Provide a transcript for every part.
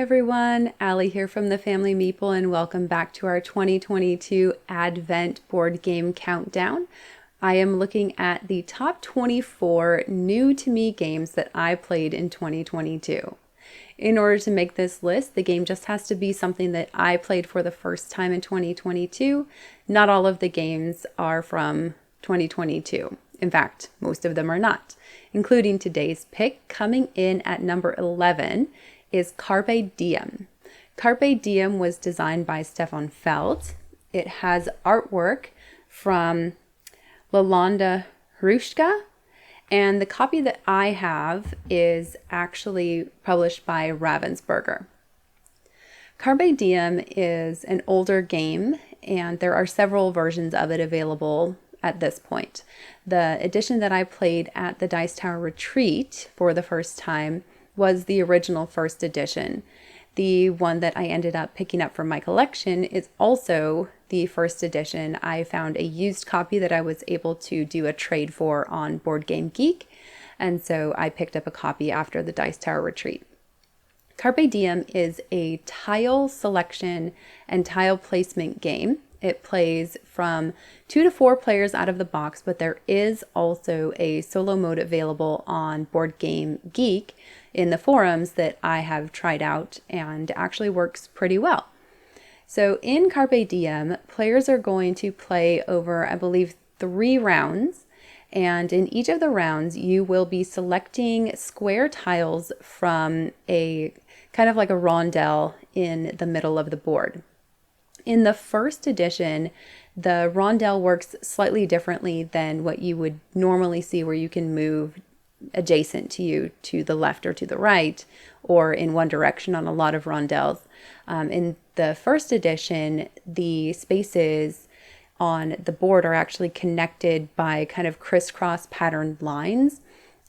everyone, Allie here from The Family Meeple, and welcome back to our 2022 Advent board game countdown. I am looking at the top 24 new to me games that I played in 2022. In order to make this list, the game just has to be something that I played for the first time in 2022. Not all of the games are from 2022. In fact, most of them are not, including today's pick. Coming in at number 11 is Carpe Diem. Carpe Diem was designed by Stefan Feld. It has artwork from Lalonda Hrushka, and the copy that I have is actually published by Ravensburger. Carpe Diem is an older game, and there are several versions of it available at this point. The edition that I played at the Dice Tower Retreat for the first time was the original first edition. The one that I ended up picking up from my collection is also the first edition. I found a used copy that I was able to do a trade for on Board Game Geek, and so I picked up a copy after the Dice Tower Retreat. Carpe Diem is a tile selection and tile placement game. It plays from 2 to 4 players out of the box, but there is also a solo mode available on Board Game Geek in the forums that I have tried out and actually works pretty well. So in Carpe Diem, players are going to play over, I believe, 3 rounds. And in each of the rounds, you will be selecting square tiles from a kind of like a rondel in the middle of the board. In the first edition, the rondel works slightly differently than what you would normally see, where you can move adjacent to you to the left or to the right or in one direction on a lot of rondels. In the first edition, the spaces on the board are actually connected by kind of crisscross patterned lines.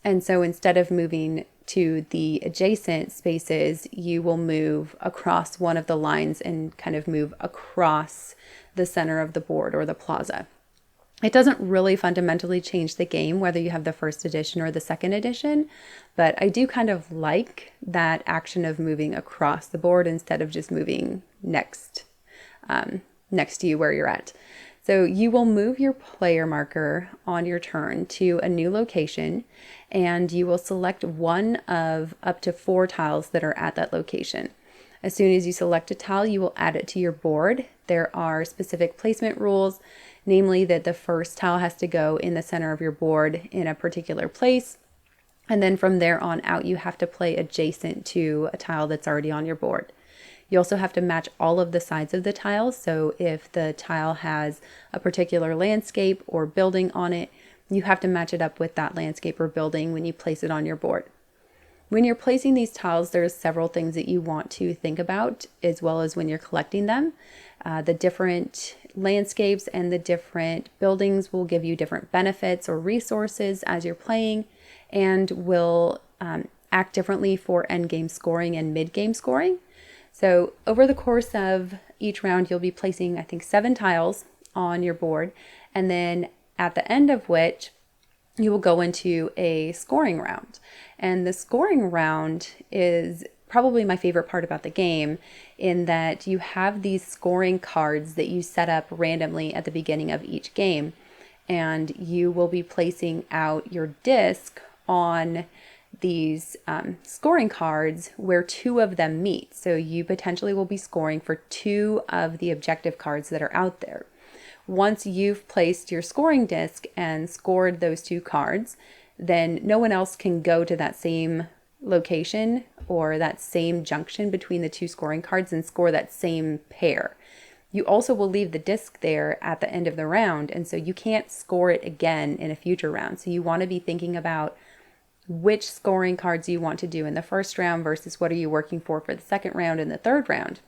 And so instead of moving to the adjacent spaces, you will move across one of the lines and kind of move across the center of the board or the plaza. It doesn't really fundamentally change the game whether you have the first edition or the second edition, but I do kind of like that action of moving across the board instead of just moving next to you where you're at. So you will move your player marker on your turn to a new location, and you will select one of up to 4 tiles that are at that location. As soon as you select a tile, you will add it to your board. There are specific placement rules, namely that the first tile has to go in the center of your board in a particular place. And then from there on out, you have to play adjacent to a tile that's already on your board. You also have to match all of the sides of the tiles. So if the tile has a particular landscape or building on it, you have to match it up with that landscape or building when you place it on your board. When you're placing these tiles, there's several things that you want to think about, as well as when you're collecting them. The different landscapes and the different buildings will give you different benefits or resources as you're playing, and will act differently for endgame scoring and mid-game scoring. So over the course of each round, you'll be placing, I think, 7 tiles on your board, and then at the end of which you will go into a scoring round. And the scoring round is probably my favorite part about the game, in that you have these scoring cards that you set up randomly at the beginning of each game, and you will be placing out your disc on these scoring cards where 2 of them meet. So you potentially will be scoring for 2 of the objective cards that are out there. Once you've placed your scoring disc and scored those 2 cards, then no one else can go to that same location or that same junction between the 2 scoring cards and score that same pair. You also will leave the disc there at the end of the round, and so you can't score it again in a future round. So you want to be thinking about which scoring cards you want to do in the first round versus what are you working for the second round and the third round,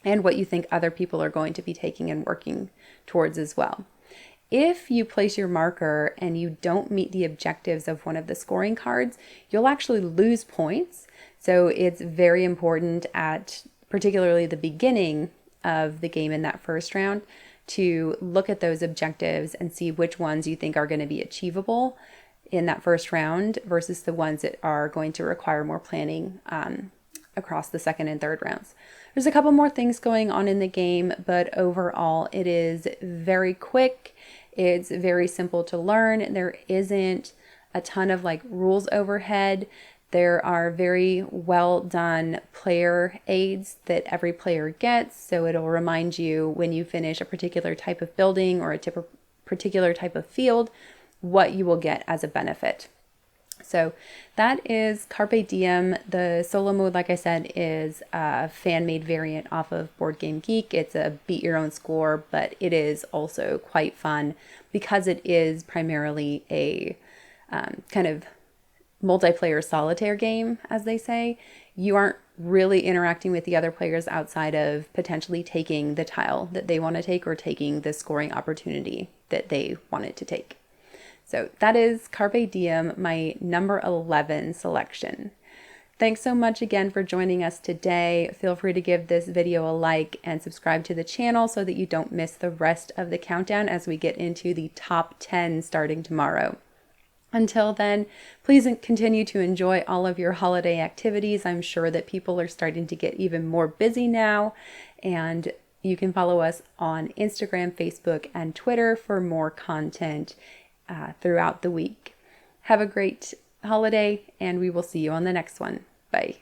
and what you think other people are going to be taking and working towards as well. If you place your marker and you don't meet the objectives of one of the scoring cards, you'll actually lose points. So it's very important at particularly the beginning of the game in that first round to look at those objectives and see which ones you think are going to be achievable in that first round versus the ones that are going to require more planning across the second and third rounds. There's a couple more things going on in the game, but overall it is very quick. It's very simple to learn. There isn't a ton of like rules overhead. There are very well done player aids that every player gets. So it'll remind you when you finish a particular type of building or a particular type of field, what you will get as a benefit. So that is Carpe Diem. The solo mode, like I said, is a fan-made variant off of Board Game Geek. It's a beat your own score, but it is also quite fun because it is primarily a kind of multiplayer solitaire game, as they say. You aren't really interacting with the other players outside of potentially taking the tile that they want to take or taking the scoring opportunity that they wanted to take. So that is Carpe Diem, my number 11 selection. Thanks so much again for joining us today. Feel free to give this video a like and subscribe to the channel so that you don't miss the rest of the countdown as we get into the top 10 starting tomorrow. Until then, please continue to enjoy all of your holiday activities. I'm sure that people are starting to get even more busy now, and you can follow us on Instagram, Facebook, and Twitter for more content throughout the week. Have a great holiday, and we will see you on the next one. Bye.